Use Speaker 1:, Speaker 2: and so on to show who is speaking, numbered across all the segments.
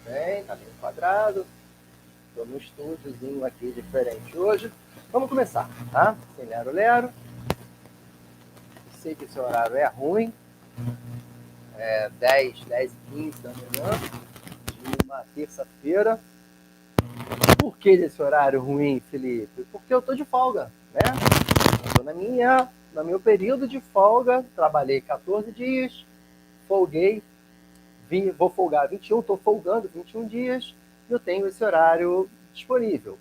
Speaker 1: bem, tá bem quadrado. Estou no estúdiozinho aqui diferente hoje. Vamos começar, tá? Sem lero-lero. Sei que esse horário é ruim. 10h15 da manhã de uma terça-feira. Por que desse horário ruim, Felipe? Porque eu tô de folga, né? Eu tô no meu período de folga, trabalhei 14 dias, folguei, vou folgar 21, estou folgando 21 dias e eu tenho esse horário disponível.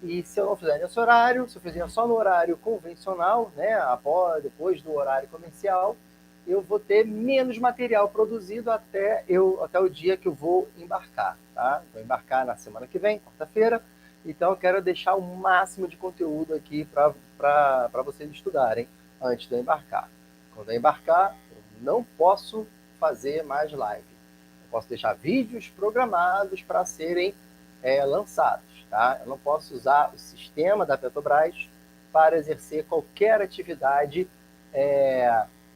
Speaker 1: E se eu não fizer nesse horário, se eu fizer só no horário convencional, né, depois do horário comercial, eu vou ter menos material produzido até o dia que eu vou embarcar. Tá? Vou embarcar na semana que vem, quarta-feira, então eu quero deixar o máximo de conteúdo aqui para vocês estudarem antes de eu embarcar. Quando eu embarcar, eu não posso fazer mais live. Eu posso deixar vídeos programados para serem lançados. Tá? Eu não posso usar o sistema da Petrobras para exercer qualquer atividade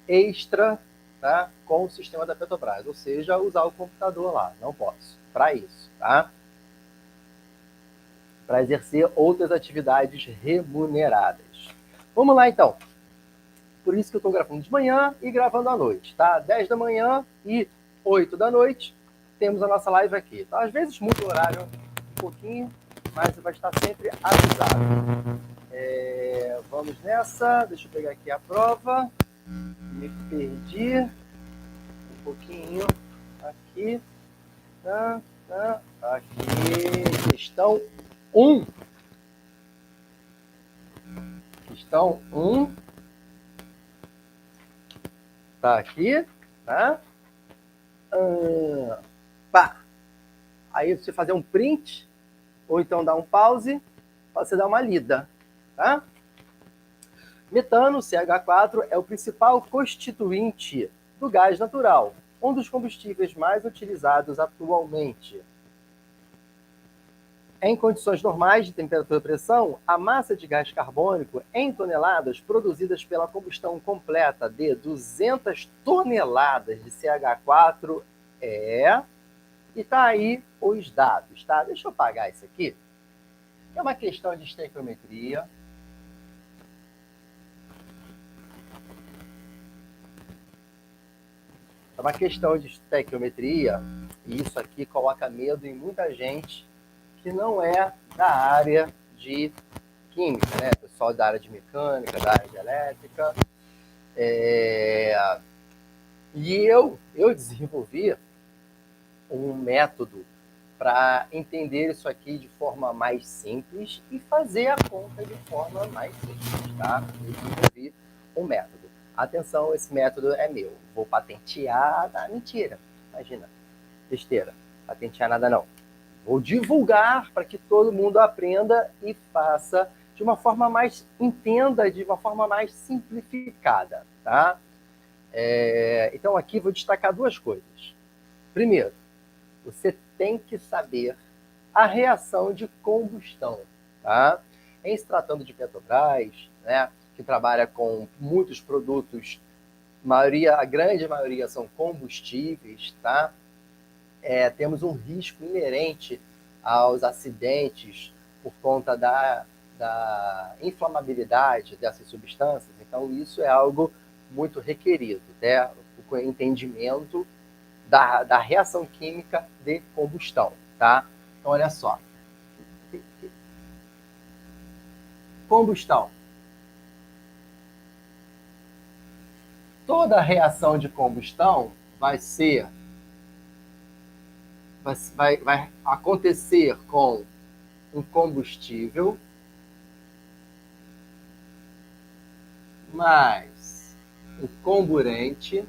Speaker 1: extra, tá? Com o sistema da Petrobras, ou seja, usar o computador lá. Não posso. Para isso, tá? Para exercer outras atividades remuneradas. Vamos lá, então. Por isso que eu estou gravando de manhã e gravando à noite, tá? 10 da manhã e 8 da noite, temos a nossa live aqui. Tá? Às vezes muda o horário um pouquinho, mas você vai estar sempre avisado. Vamos nessa. Deixa eu pegar aqui a prova. Me perdi um pouquinho. Aqui. Aqui. Questão 1. Questão 1. Tá aqui. Tá? Pá. Aí você fazer um print, ou então dar um pause, para você dar uma lida. Tá? Metano, CH4, é o principal constituinte do gás natural, um dos combustíveis mais utilizados atualmente. Em condições normais de temperatura e pressão, a massa de gás carbônico em toneladas produzidas pela combustão completa de 200 toneladas de CH4 E está aí os dados, tá? Deixa eu apagar isso aqui. É uma questão de estequiometria. É uma questão de estequiometria, e isso aqui coloca medo em muita gente que não é da área de química, né? Pessoal da área de mecânica, da área de elétrica. E eu desenvolvi um método para entender isso aqui de forma mais simples e fazer a conta de forma mais simples, tá? Eu desenvolvi um método. Atenção, esse método é meu. Vou patentear. Mentira, imagina, besteira. Patentear nada não. Vou divulgar para que todo mundo aprenda e faça de uma forma mais, entenda de uma forma mais simplificada, tá? Então aqui vou destacar duas coisas. Primeiro, você tem que saber a reação de combustão, tá? Em se tratando de Petrobras, né, que trabalha com muitos produtos, a grande maioria são combustíveis, tá? Temos um risco inerente aos acidentes por conta da inflamabilidade dessas substâncias. Então, isso é algo muito requerido, né? O entendimento da reação química de combustão, tá? Então, olha só. Combustão. Toda reação de combustão vai acontecer com um combustível mais um comburente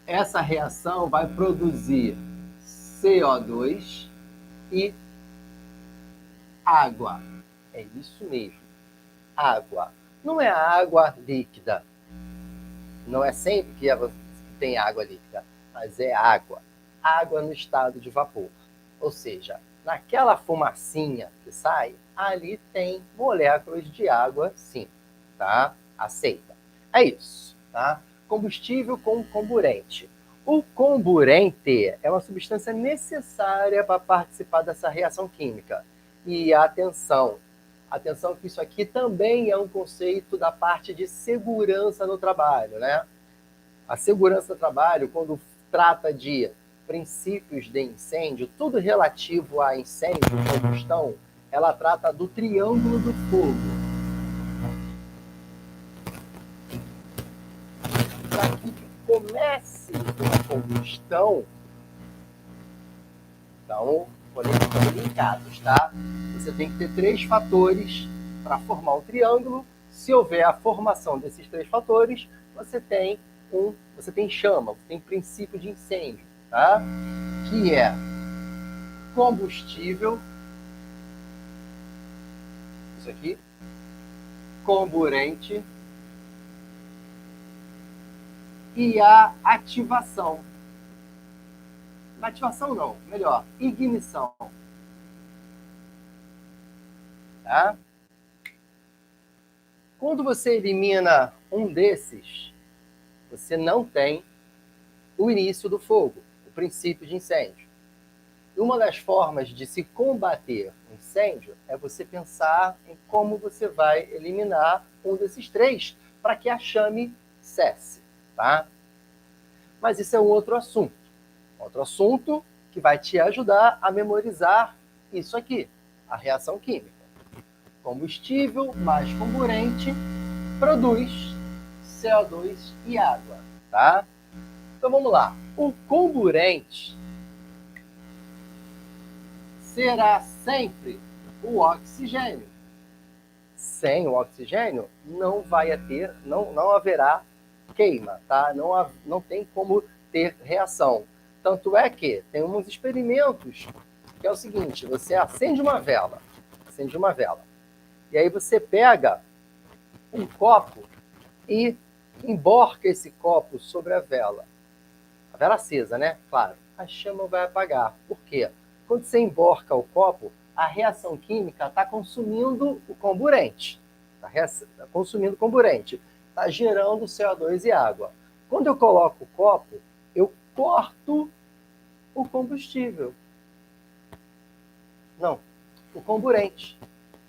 Speaker 1: essa reação vai produzir CO2 e água. É isso mesmo, água. Não é água líquida. Não é sempre que tem água líquida, mas é água. Água no estado de vapor. Ou seja, naquela fumacinha que sai, ali tem moléculas de água, sim. Tá? Aceita. É isso. Tá? combustível com comburente. O comburente é uma substância necessária para participar dessa reação química. E atenção que isso aqui também é um conceito da parte de segurança no trabalho, né? A segurança do trabalho, quando trata de princípios de incêndio, tudo relativo a incêndio, combustão, ela trata do triângulo do fogo. Para que comece uma combustão, então, estão linkados, tá? Você tem que ter 3 fatores para formar um triângulo. Se houver a formação desses 3 fatores, você tem chama, você tem princípio de incêndio, tá? Que é combustível, isso aqui, comburente e a ativação. Ativação não, melhor, ignição. Tá? Quando você elimina um desses, você não tem o início do fogo, o princípio de incêndio. Uma das formas de se combater um incêndio é você pensar em como você vai eliminar um desses 3 para que a chame cesse, tá? Mas isso é um outro assunto. Outro assunto que vai te ajudar a memorizar isso aqui, a reação química. Combustível mais comburente produz CO2 e água, tá? Então vamos lá. O comburente será sempre o oxigênio. Sem o oxigênio não haverá queima, tá? Não tem como ter reação. Tanto é que tem uns experimentos que é o seguinte: você acende uma vela, e aí você pega um copo e emborca esse copo sobre a vela acesa, né? Claro, a chama vai apagar. Por quê? Quando você emborca o copo, a reação química está consumindo o comburente, está gerando CO2 e água. Quando eu coloco o copo, eu corto o combustível. Não, o comburente.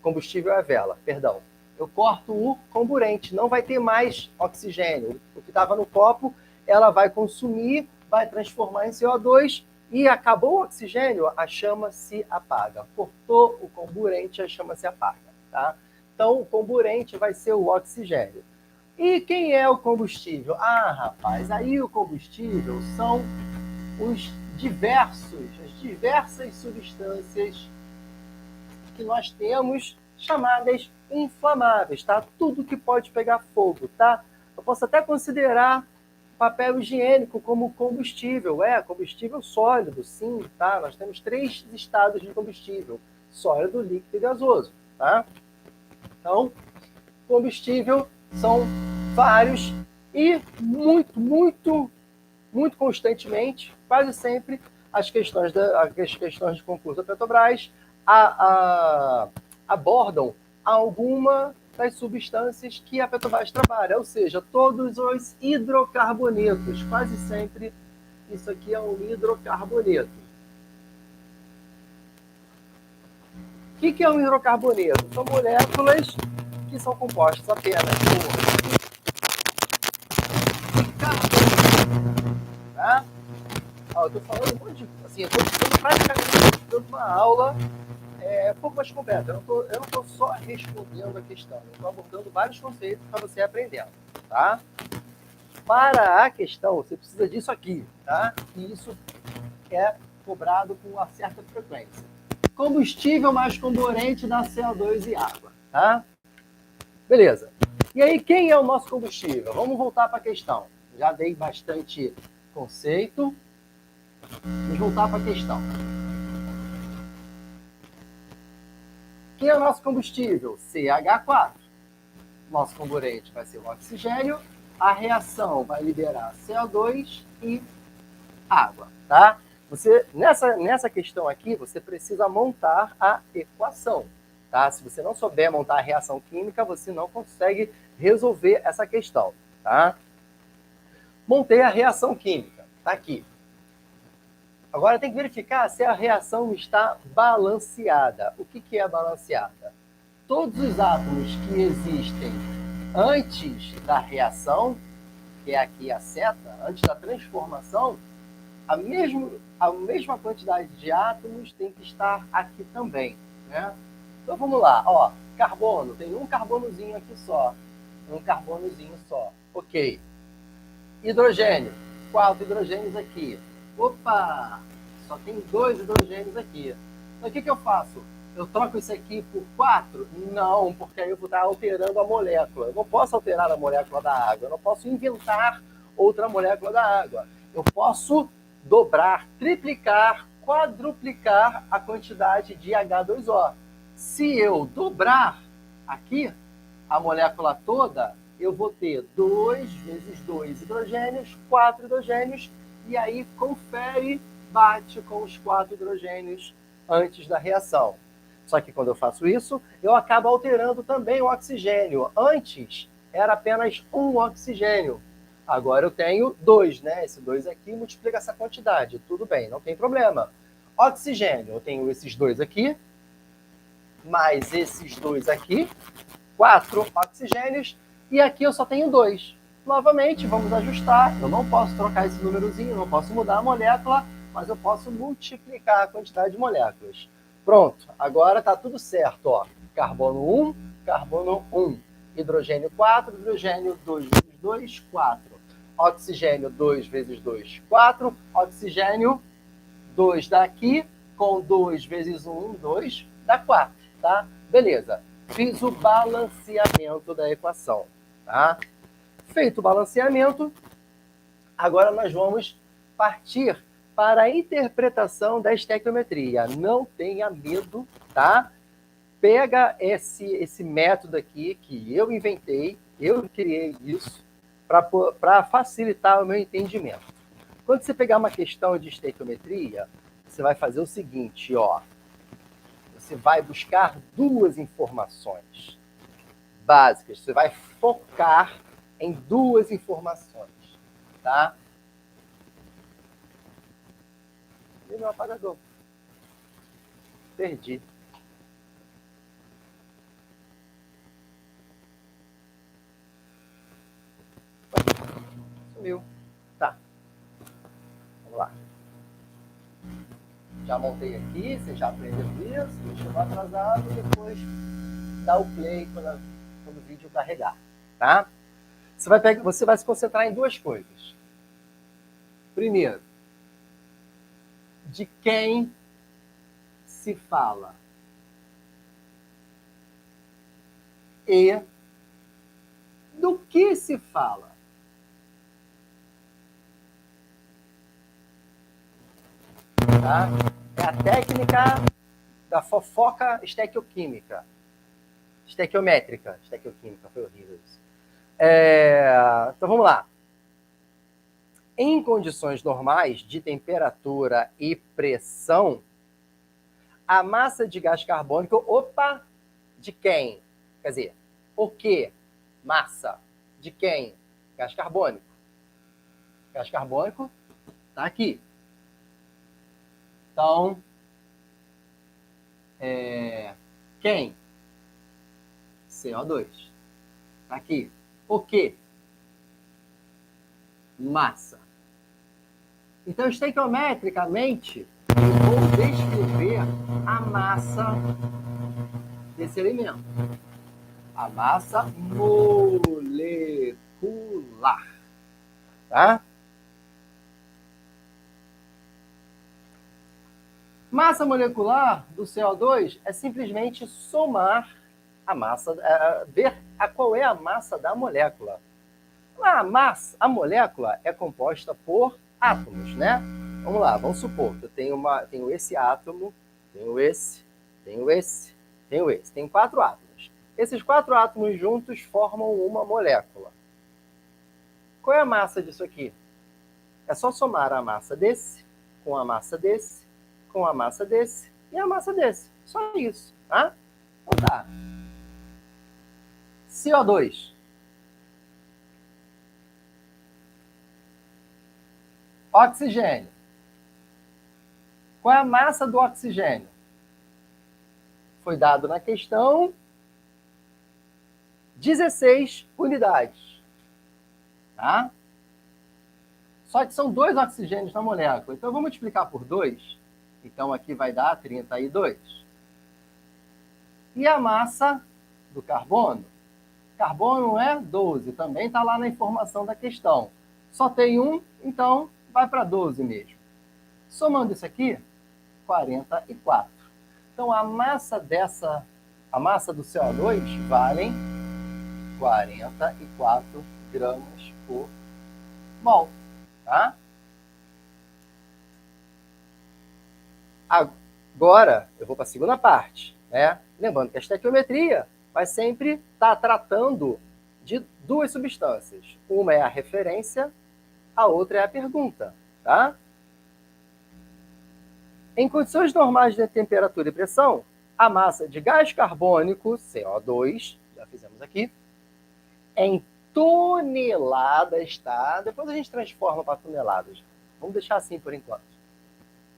Speaker 1: Combustível é a vela, perdão. Eu corto o comburente, não vai ter mais oxigênio. O que estava no copo, ela vai consumir, vai transformar em CO2 e acabou o oxigênio, a chama se apaga. Cortou o comburente, a chama se apaga. Tá? Então, o comburente vai ser o oxigênio. E quem é o combustível? Ah, rapaz, aí o combustível são as diversas substâncias que nós temos chamadas inflamáveis, tá? Tudo que pode pegar fogo, tá? Eu posso até considerar papel higiênico como combustível, combustível sólido, sim, tá? Nós temos 3 estados de combustível: sólido, líquido e gasoso, tá? Então, combustível são vários e muito constantemente, quase sempre, as questões de concurso da Petrobras abordam alguma das substâncias que a Petrobras trabalha, ou seja, todos os hidrocarbonetos, quase sempre isso aqui é um hidrocarboneto. O que é um hidrocarboneto? São moléculas que são compostas apenas por carbono, tá? Eu estou falando um monte de... Assim, eu estou praticamente dando uma aula um pouco mais completa. Eu não estou só respondendo a questão, eu estou abordando vários conceitos para você aprendendo, tá? Para a questão, você precisa disso aqui, tá? E isso é cobrado com uma certa frequência. Combustível mais comburente dá CO2 e água, tá? Beleza. E aí, quem é o nosso combustível? Vamos voltar para a questão. Já dei bastante conceito. Vamos voltar para a questão. Quem é o nosso combustível? CH4. Nosso comburente vai ser o oxigênio. A reação vai liberar CO2 e água, tá? Nessa questão aqui, você precisa montar a equação, tá? Se você não souber montar a reação química, você não consegue resolver essa questão, tá? Montei a reação química, está aqui. Agora tem que verificar se a reação está balanceada. O que é balanceada? Todos os átomos que existem antes da reação, que é aqui a seta, antes da transformação, a mesma quantidade de átomos tem que estar aqui também, né? Então vamos lá, ó, carbono, tem um carbonozinho aqui só, ok. Hidrogênio, 4 hidrogênios aqui. Opa, só tem 2 hidrogênios aqui. Então o que eu faço? Eu troco isso aqui por 4? Não, porque aí eu vou estar alterando a molécula. Eu não posso alterar a molécula da água, eu não posso inventar outra molécula da água. Eu posso dobrar, triplicar, quadruplicar a quantidade de H2O. Se eu dobrar aqui a molécula toda, eu vou ter 2 vezes 2 hidrogênios, 4 hidrogênios, e aí confere, bate com os 4 hidrogênios antes da reação. Só que quando eu faço isso, eu acabo alterando também o oxigênio. Antes era apenas um oxigênio. Agora eu tenho 2, né? Esse 2 aqui multiplica essa quantidade. Tudo bem, não tem problema. Oxigênio, eu tenho esses 2 aqui, mais esses 2 aqui, 4 oxigênios, e aqui eu só tenho 2. Novamente, vamos ajustar. Eu não posso trocar esse númerozinho, não posso mudar a molécula, mas eu posso multiplicar a quantidade de moléculas. Pronto, agora está tudo certo. Ó. Carbono 1, carbono 1. Hidrogênio 4, hidrogênio 2 vezes 2, 4. Oxigênio 2 vezes 2, 4. Oxigênio 2 daqui, com 2 vezes 1, 2, dá 4. Tá? Beleza. Fiz o balanceamento da equação. Tá? Feito o balanceamento, agora nós vamos partir para a interpretação da estequiometria. Não tenha medo, tá? Pega esse método aqui que eu inventei, eu criei isso para facilitar o meu entendimento. Quando você pegar uma questão de estequiometria, você vai fazer o seguinte, ó. Você vai buscar 2 informações básicas. Você vai focar em 2 informações, tá? E meu apagador? Perdi. Sumiu. Tá. Vamos lá. Já montei aqui, você já aprendeu isso, deixa eu atrasado e depois dá o play quando o vídeo carregar, tá? Você vai se concentrar em 2 coisas. Primeiro, de quem se fala e do que se fala. Tá? É a técnica da fofoca estequioquímica. Estequiométrica. Estequioquímica, foi horrível isso. Então vamos lá. Em condições normais de temperatura e pressão, a massa de gás carbônico, de quem? Quer dizer, o que? Massa. De quem? Gás carbônico. Gás carbônico está aqui. Então, quem? CO2. Está aqui. O que? Massa. Então, estequiometricamente, eu vou descrever a massa desse elemento. A massa molecular. Tá? Massa molecular do CO2 é simplesmente somar a massa, ver qual é a massa da molécula. A molécula é composta por átomos, né? Vamos lá, vamos supor que eu tenho esse átomo, tenho esse, tenho 4 átomos. Esses 4 átomos juntos formam uma molécula. Qual é a massa disso aqui? É só somar a massa desse, com a massa desse, com a massa desse e a massa desse. Só isso, tá? Então tá. CO2. Oxigênio. Qual é a massa do oxigênio? Foi dado na questão 16 unidades. Tá? Só que são 2 oxigênios na molécula. Então, eu vou multiplicar por 2. Então, aqui vai dar 32. E a massa do carbono? Carbono é 12. Também está lá na informação da questão. Só tem 1, então vai para 12 mesmo. Somando isso aqui, 44. Então, a massa do CO2 valem 44 gramas por mol. Tá? Agora, eu vou para a segunda parte. Né? Lembrando que a estequiometria vai sempre estar tratando de 2 substâncias. Uma é a referência, a outra é a pergunta. Tá? Em condições normais de temperatura e pressão, a massa de gás carbônico, CO2, já fizemos aqui, em toneladas, tá? Depois a gente transforma para toneladas. Vamos deixar assim por enquanto.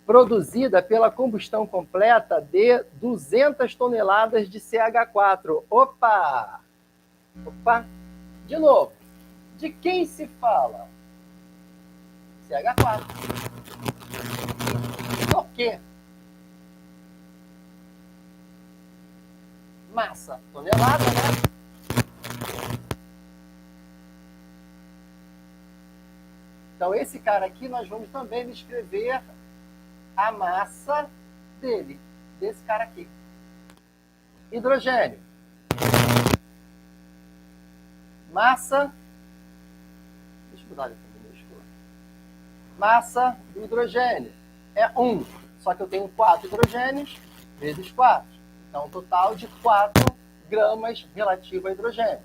Speaker 1: Produzida pela combustão completa de 200 toneladas de CH4. Opa! Opa! De novo. De quem se fala? CH4. Por quê? Massa, tonelada, né? Então, esse cara aqui, nós vamos também descrever a massa dele, desse cara aqui. Hidrogênio. Massa. Deixa eu mudar aqui para minúscula. Massa do hidrogênio é 1. Só que eu tenho 4 hidrogênios vezes 4. Então, um total de 4 gramas relativo a hidrogênio.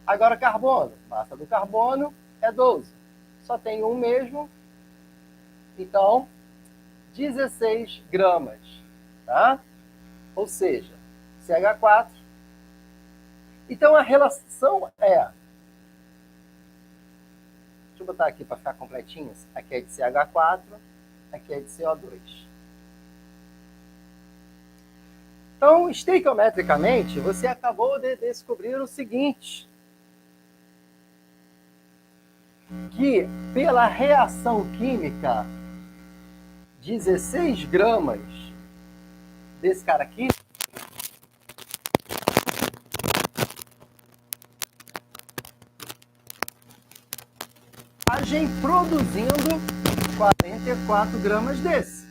Speaker 1: Agora, carbono. Massa do carbono é 12. Só tem 1 mesmo. Então, 16 gramas. Tá? Ou seja, CH4. Então, a relação é... Deixa eu botar aqui para ficar completinho. Aqui é de CH4, aqui é de CO2. Então, estequiometricamente, você acabou de descobrir o seguinte, que pela reação química, 16 gramas desse cara aqui agem produzindo 44 gramas desse.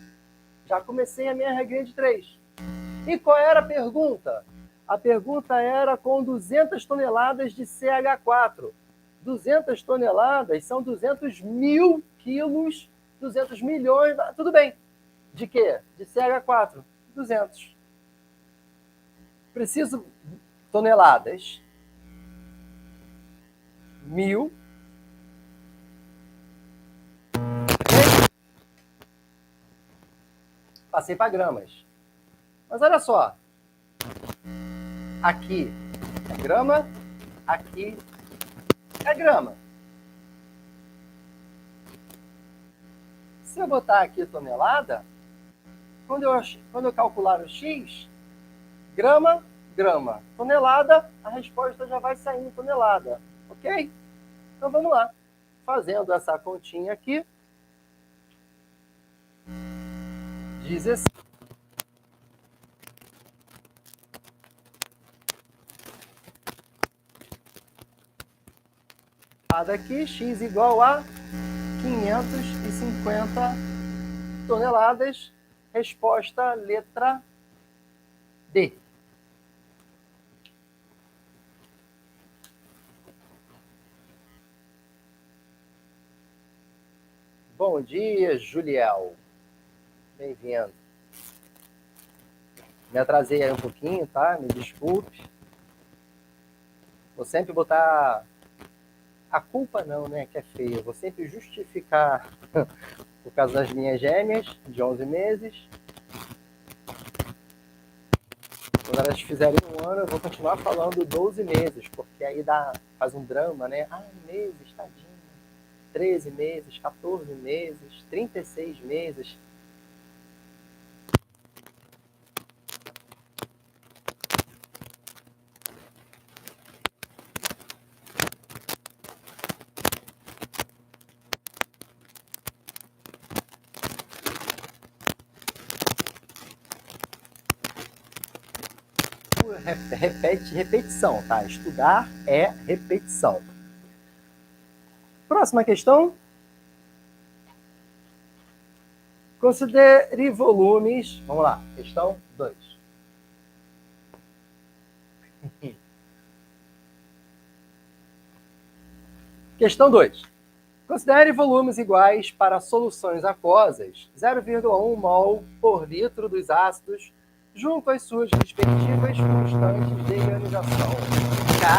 Speaker 1: Já comecei a minha regrinha de 3. E qual era a pergunta? A pergunta era com 200 toneladas de CH4. 200 toneladas são 200 mil quilos, 200 milhões, tudo bem. De quê? De CH4. 200. Preciso toneladas. 1000. Okay? Passei para gramas. Mas olha só, aqui é grama, aqui é grama. Se eu botar aqui tonelada, quando eu calcular o X, grama, grama, tonelada, a resposta já vai sair em tonelada, ok? Então vamos lá, fazendo essa continha aqui, 16. Aqui, X igual a 550 toneladas. Resposta letra D. Bom dia, Juliel. Bem-vindo. Me atrasei aí um pouquinho, tá? Me desculpe. Vou sempre botar... A culpa não, né? Que é feio. Vou sempre justificar por causa das minhas gêmeas, de 11 meses. Quando elas fizerem 1 ano, eu vou continuar falando 12 meses, porque aí faz um drama, né? Ai, meses, tadinho. 13 meses, 14 meses, 36 meses. Repetição, tá? Estudar é repetição. Próxima questão. Considere volumes. Vamos lá, questão 2. Questão 2. Considere volumes iguais para soluções aquosas, 0,1 mol por litro dos ácidos, junto às suas respectivas constantes de ionização, Ka,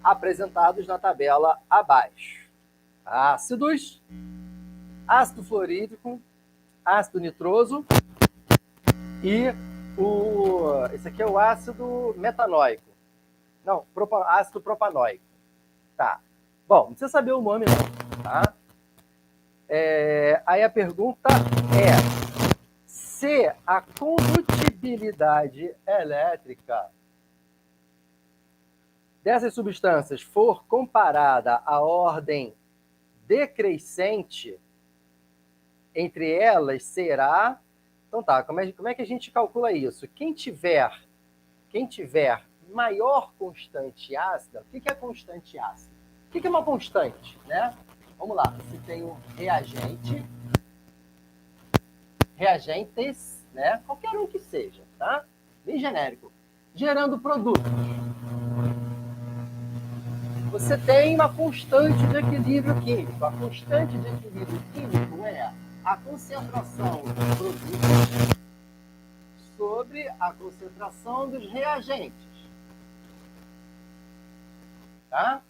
Speaker 1: apresentados na tabela abaixo. Ácidos, ácido fluorídrico, ácido nitroso e esse aqui é o ácido metanóico. Não, ácido propanóico. Tá. Bom, não precisa saber o nome não, tá? Aí a pergunta é: se a condutibilidade elétrica dessas substâncias for comparada à ordem decrescente, entre elas será... Então tá, como é que a gente calcula isso? Quem tiver maior constante ácida, o que é constante ácida? O que é uma constante, né? Vamos lá, você tem um reagente, reagentes, né? Qualquer um que seja, tá? Bem genérico. Gerando produtos. Você tem uma constante de equilíbrio químico. A constante de equilíbrio químico é a concentração dos produtos sobre a concentração dos reagentes. Tá?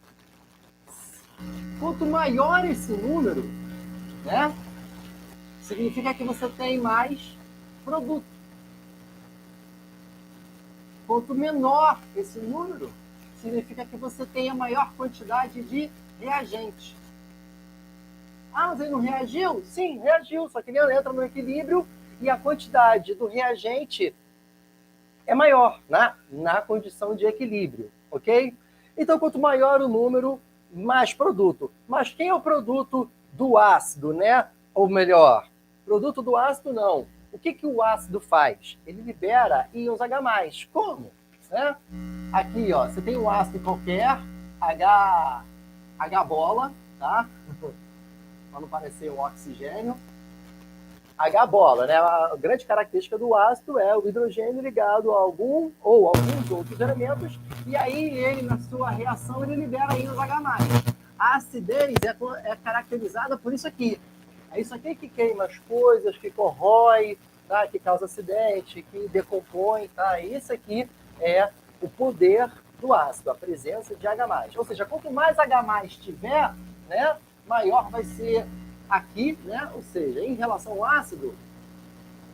Speaker 1: Quanto maior esse número, né, significa que você tem mais produto. Quanto menor esse número, significa que você tem a maior quantidade de reagente. Mas ele não reagiu? Sim, reagiu, só que ele entra no equilíbrio e a quantidade do reagente é maior, na condição de equilíbrio, ok? Então, quanto maior o número, mais produto. Mas quem é o produto do ácido, né? Ou melhor, produto do ácido não. O que o ácido faz? Ele libera íons H+. Como? Né? Aqui, ó, você tem um ácido qualquer, H bola, tá? Para não parecer um oxigênio. H bola, né? A grande característica do ácido é o hidrogênio ligado a algum ou alguns outros elementos, e aí ele, na sua reação, ele libera íons H+. A acidez é caracterizada por isso aqui. É isso aqui que queima as coisas, que corrói, tá? Que causa acidente, que decompõe, tá? Isso aqui é o poder do ácido, a presença de H+. Ou seja, quanto mais H+ tiver, né, maior vai ser aqui, né? Ou seja, em relação ao ácido,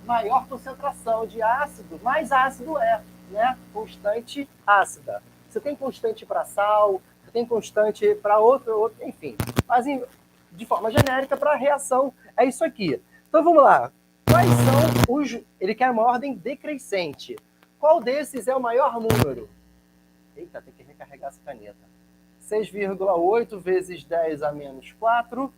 Speaker 1: maior concentração de ácido, mais ácido é, né? Constante ácida. Você tem constante para sal, você tem constante para outro, enfim. Mas de forma genérica, para a reação, é isso aqui. Então vamos lá. Quais são os... Ele quer uma ordem decrescente. Qual desses é o maior número? Eita, tem que recarregar essa caneta. 6,8 vezes 10 a menos 4,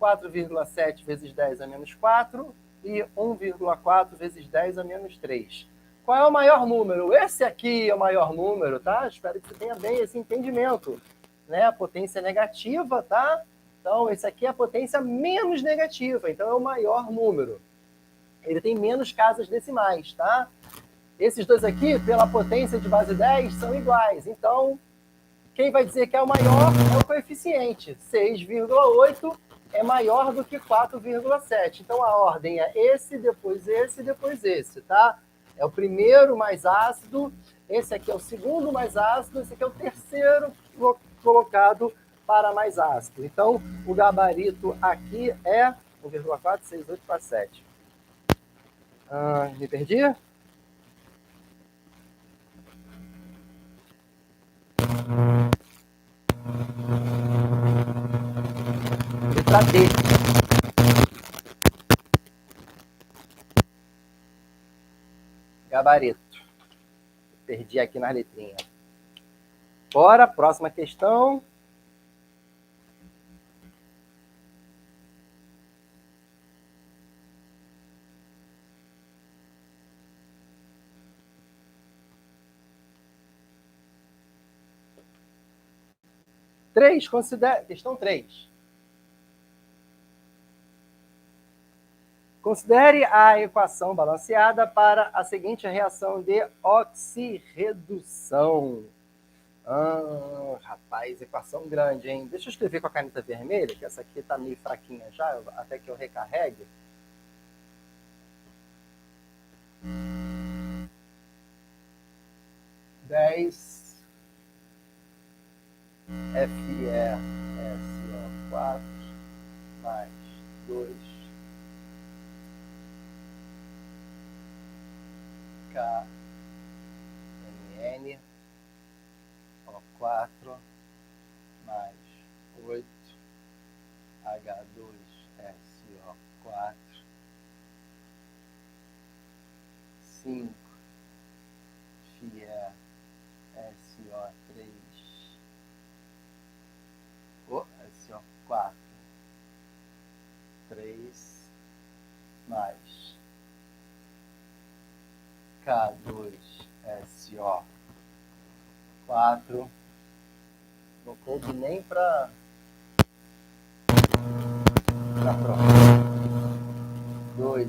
Speaker 1: 4,7 vezes 10 a menos 4 e 1,4 vezes 10 a menos 3. Qual é o maior número? Esse aqui é o maior número, tá? Espero que você tenha bem esse entendimento. Né? A potência negativa, tá? Então, esse aqui é a potência menos negativa, então é o maior número. Ele tem menos casas decimais, tá? Esses dois aqui, pela potência de base 10, são iguais. Então, quem vai dizer que é o maior é o coeficiente. 6,8 é maior do que 4,7. Então, a ordem é esse, depois esse, depois esse, tá? É o primeiro mais ácido, esse aqui é o segundo mais ácido, esse aqui é o terceiro colocado para mais ácido. Então, o gabarito aqui é 1,4, 6, 8, 4, 7. Me perdi? letra D. Gabarito. Perdi aqui nas letrinhas. Bora, próxima questão. Questão 3. Considere a equação balanceada para a seguinte reação de oxirredução. Rapaz, equação grande, hein? Deixa eu escrever com a caneta vermelha, que essa aqui tá meio fraquinha já, até que eu recarregue. Dez FeSO4 mais 2 KMN O4 mais 8 H2SO4 5 FeSO3 SO4 3 mais K2SO4. Não coube nem para prova. 2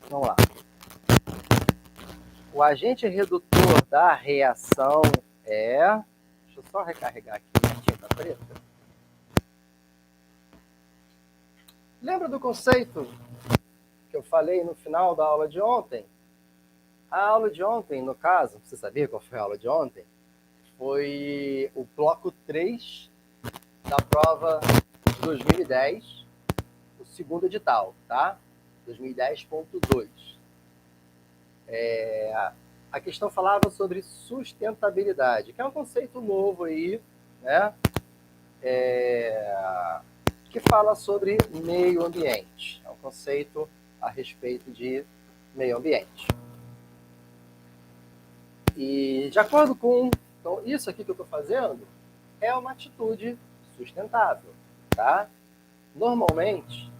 Speaker 1: Vamos lá. O agente redutor da reação é... Deixa eu só recarregar aqui a tinta preta. Lembra do conceito que eu falei no final da aula de ontem? A aula de ontem, no caso, você sabia qual foi a aula de ontem? Foi o bloco 3 da prova de 2010, o segundo edital, tá? 2010.2. A questão falava sobre sustentabilidade, que é um conceito novo aí, né? Que fala sobre meio ambiente. É um conceito a respeito de meio ambiente. E de acordo com... Então, isso aqui que eu estou fazendo é uma atitude sustentável, tá? Normalmente,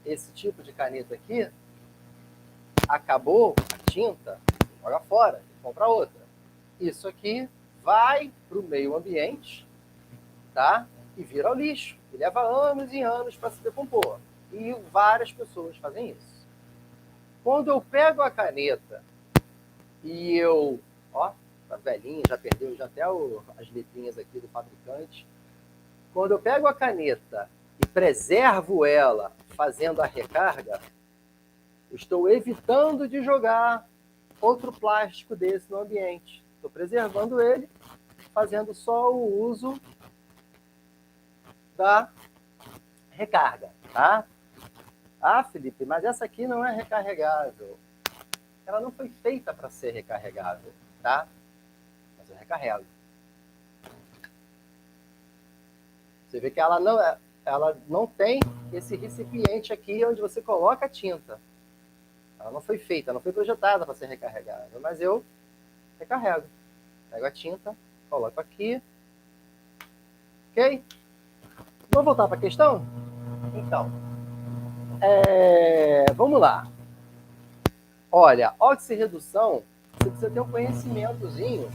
Speaker 1: esse tipo de caneta aqui, acabou a tinta, joga fora, compra outra. Isso aqui vai para o meio ambiente, tá? E vira ao lixo. E leva anos e anos para se decompor. E várias pessoas fazem isso. Quando eu pego a caneta e eu... Ó, tá velhinha, já perdeu já até as letrinhas aqui do fabricante. Quando eu pego a caneta e preservo ela fazendo a recarga, eu estou evitando de jogar outro plástico desse no ambiente. Estou preservando ele, fazendo só o uso da recarga, tá? Ah, Felipe, mas essa aqui não é recarregável. Ela não foi feita para ser recarregável, tá? Mas eu recarrego. Você vê que ela não tem esse recipiente aqui onde você coloca a tinta. Ela não foi feita, não foi projetada para ser recarregável, mas eu recarrego. Pego a tinta, coloco aqui. Ok? Vamos voltar para a questão? Então, vamos lá. Olha, oxirredução, você precisa ter um conhecimentozinho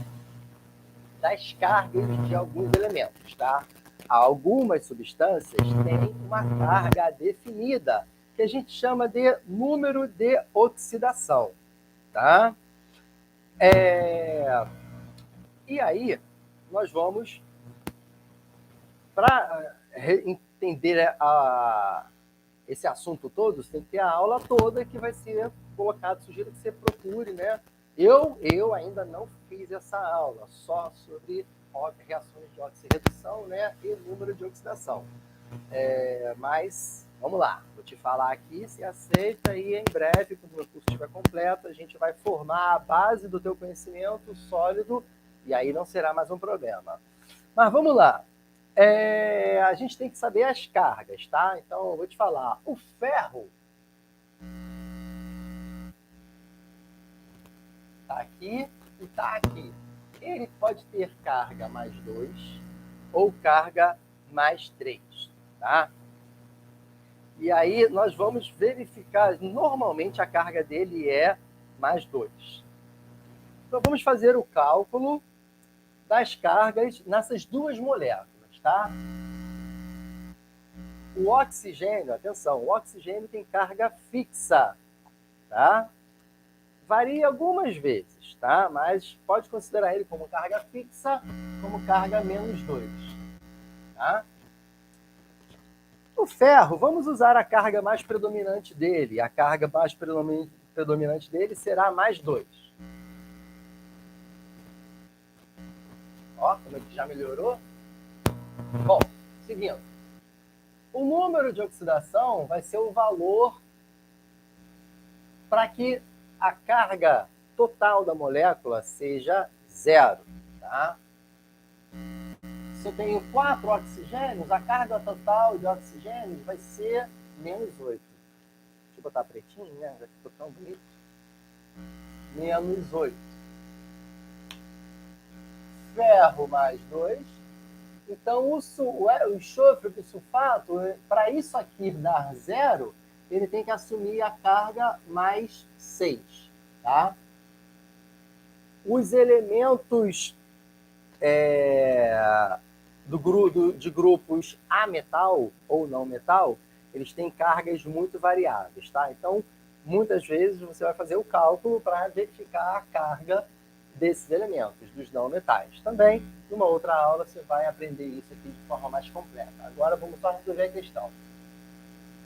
Speaker 1: das cargas de alguns elementos, tá? Algumas substâncias têm uma carga definida, que a gente chama de número de oxidação, tá? E aí, nós vamos, para entender esse assunto todo, você tem que ter a aula toda que vai ser colocado, sugiro que você procure, né? Eu ainda não fiz essa aula, só sobre reações de oxirredução, né, e número de oxidação. Mas, vamos lá, vou te falar aqui, se aceita, e em breve, quando o meu curso estiver completo, a gente vai formar a base do teu conhecimento sólido, e aí não será mais um problema. Mas vamos lá. A gente tem que saber as cargas, tá? Então, eu vou te falar. O ferro tá aqui e tá aqui. Ele pode ter carga mais 2 ou carga mais 3, tá? E aí nós vamos verificar, normalmente a carga dele é mais 2. Então vamos fazer o cálculo das cargas nessas duas moléculas, tá? O oxigênio, atenção, o oxigênio tem carga fixa, tá? Varia algumas vezes, tá? Mas pode considerar ele como carga fixa, como carga menos 2, tá? O ferro, vamos usar a carga mais predominante dele. A carga mais predominante dele será mais 2. Ó, como é que já melhorou? Bom, seguindo. O número de oxidação vai ser o valor para que a carga total da molécula seja 0, tá? Se eu tenho 4 oxigênios, a carga total de oxigênios vai ser menos 8. Deixa eu botar pretinho, né? Já ficou tão bonito. Menos 8. Ferro mais 2. Então, o enxofre do sulfato, para isso aqui dar 0, ele tem que assumir a carga mais 6, tá? Os elementos de grupos ametal ou não metal, eles têm cargas muito variáveis, tá? Então, muitas vezes você vai fazer o cálculo para verificar a carga desses elementos, dos não metais. Também, numa outra aula, você vai aprender isso aqui de forma mais completa. Agora, vamos só resolver a questão.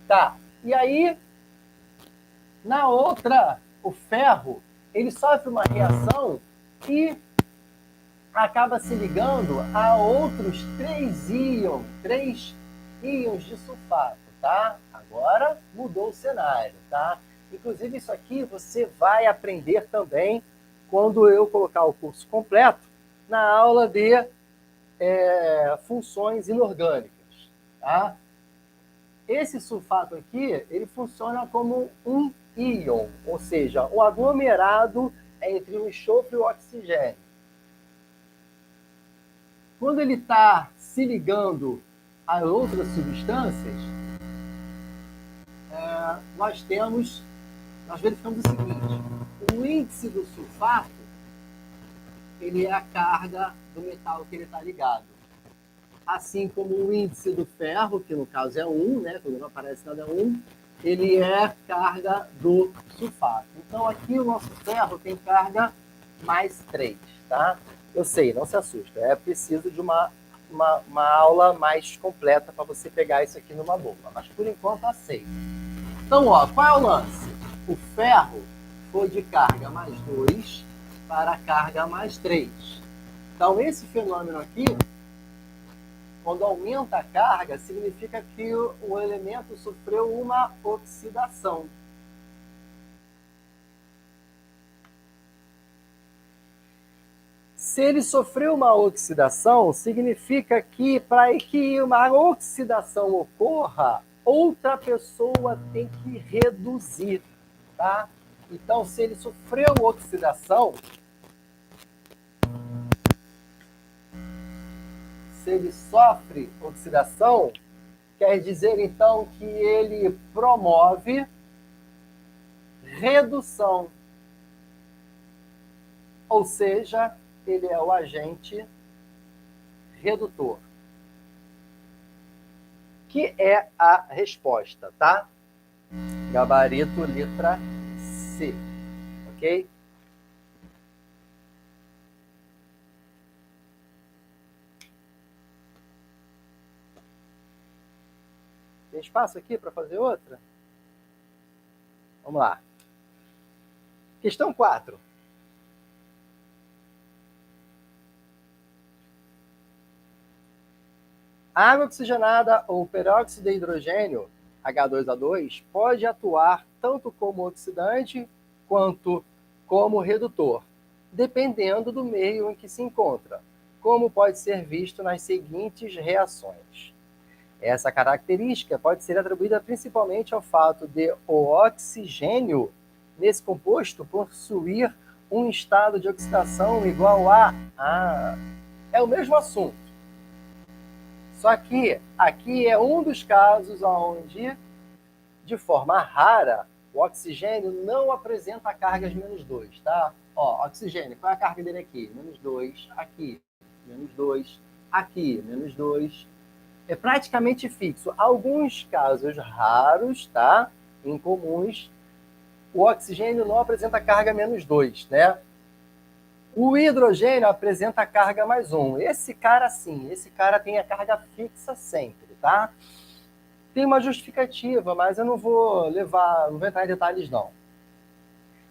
Speaker 1: Tá, e aí, na outra, o ferro, ele sofre uma reação e acaba se ligando a outros 3 íons de sulfato, tá? Agora mudou o cenário, tá? Inclusive, isso aqui você vai aprender também quando eu colocar o curso completo na aula de funções inorgânicas, tá? Esse sulfato aqui, ele funciona como um íon, ou seja, um aglomerado entre o enxofre e o oxigênio. Quando ele está se ligando a outras substâncias, nós verificamos o seguinte: o índice do sulfato, ele é a carga do metal que ele está ligado. Assim como o índice do ferro, que no caso é 1, né, quando não aparece nada 1, ele é a carga do sulfato. Então aqui o nosso ferro tem carga mais 3, tá? Eu sei, não se assusta, é preciso de uma aula mais completa para você pegar isso aqui numa boa, mas por enquanto aceita. Então, ó, qual é o lance? O ferro foi de carga mais 2 para carga mais 3. Então, esse fenômeno aqui, quando aumenta a carga, significa que o elemento sofreu uma oxidação. Se ele sofreu uma oxidação, significa que para que uma oxidação ocorra, outra pessoa tem que reduzir, tá? Então, se ele sofreu oxidação, se ele sofre oxidação, quer dizer então que ele promove redução. Ou seja, ele é o agente redutor. Que é a resposta, tá? Gabarito letra C, ok? Tem espaço aqui para fazer outra? Vamos lá. Questão 4. A água oxigenada ou peróxido de hidrogênio, H2O2, pode atuar tanto como oxidante quanto como redutor, dependendo do meio em que se encontra, como pode ser visto nas seguintes reações. Essa característica pode ser atribuída principalmente ao fato de o oxigênio nesse composto possuir um estado de oxidação igual a... é o mesmo assunto. Só que aqui é um dos casos onde, de forma rara, o oxigênio não apresenta cargas -2, tá? Ó, oxigênio, qual é a carga dele aqui? -2, aqui, -2, aqui, -2. É praticamente fixo. Alguns casos raros, tá? Incomuns, o oxigênio não apresenta carga -2, né? O hidrogênio apresenta carga +1. Esse cara sim, esse cara tem a carga fixa sempre, tá? Tem uma justificativa, mas eu não vou entrar em detalhes não.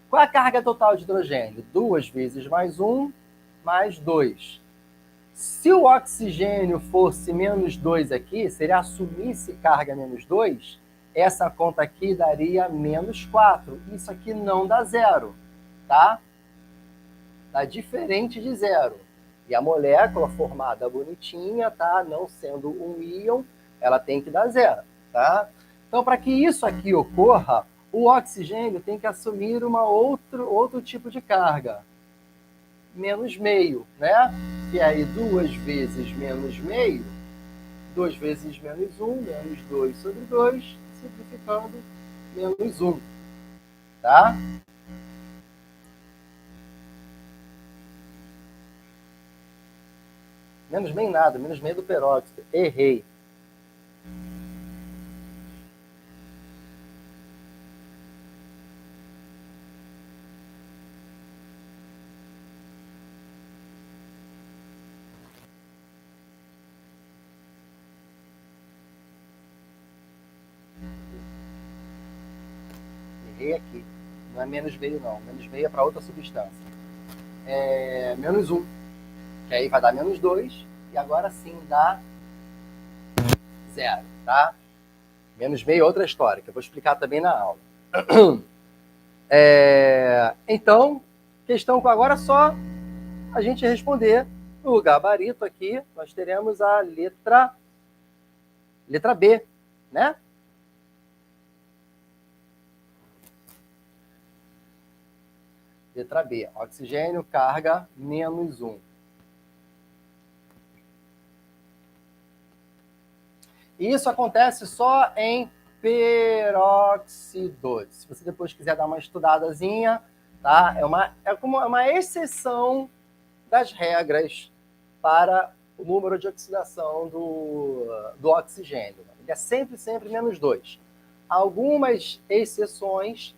Speaker 1: Qual é a carga total de hidrogênio? 2 vezes +1 mais 2. Se o oxigênio fosse -2 aqui, se ele assumisse carga -2, essa conta aqui daria -4. Isso aqui não dá zero, tá? Dá diferente de zero. E a molécula formada bonitinha, tá? Não sendo um íon, ela tem que dar zero, tá? Então, para que isso aqui ocorra, o oxigênio tem que assumir outro tipo de carga. -meio, né? E aí 2 vezes -meio, 2 vezes -1, -2 sobre 2, simplificando, -1, tá? -meio nada, -meio do peróxido. Errei. Errei aqui. Não é -meio não. -meio é para outra substância. É -1. Que aí vai dar -2. E agora sim dá 0, tá? -meio é outra história, que eu vou explicar também na aula. Então, questão com agora só a gente responder no gabarito aqui, nós teremos a letra B, né? Letra B, oxigênio, carga, -1. E isso acontece só em peróxido. Se você depois quiser dar uma estudadazinha, tá? É como uma exceção das regras para o número de oxidação do oxigênio. Ele é sempre -2. Algumas exceções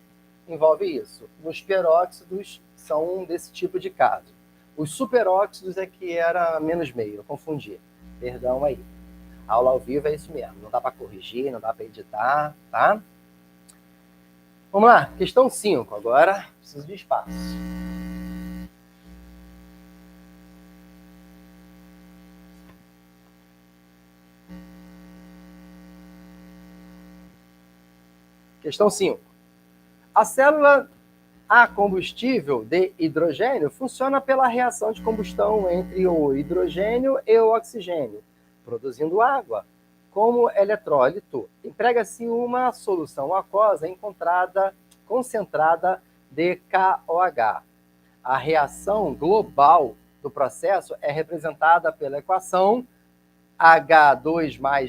Speaker 1: envolvem isso. Os peróxidos são desse tipo de caso. Os superóxidos é que era -meio, eu confundi. Perdão aí. A aula ao vivo é isso mesmo. Não dá para corrigir, não dá para editar, tá? Vamos lá, questão 5. Agora preciso de espaço. Questão 5. A célula a combustível de hidrogênio funciona pela reação de combustão entre o hidrogênio e o oxigênio, produzindo água. Como eletrólito, emprega-se uma solução aquosa concentrada de KOH. A reação global do processo é representada pela equação H2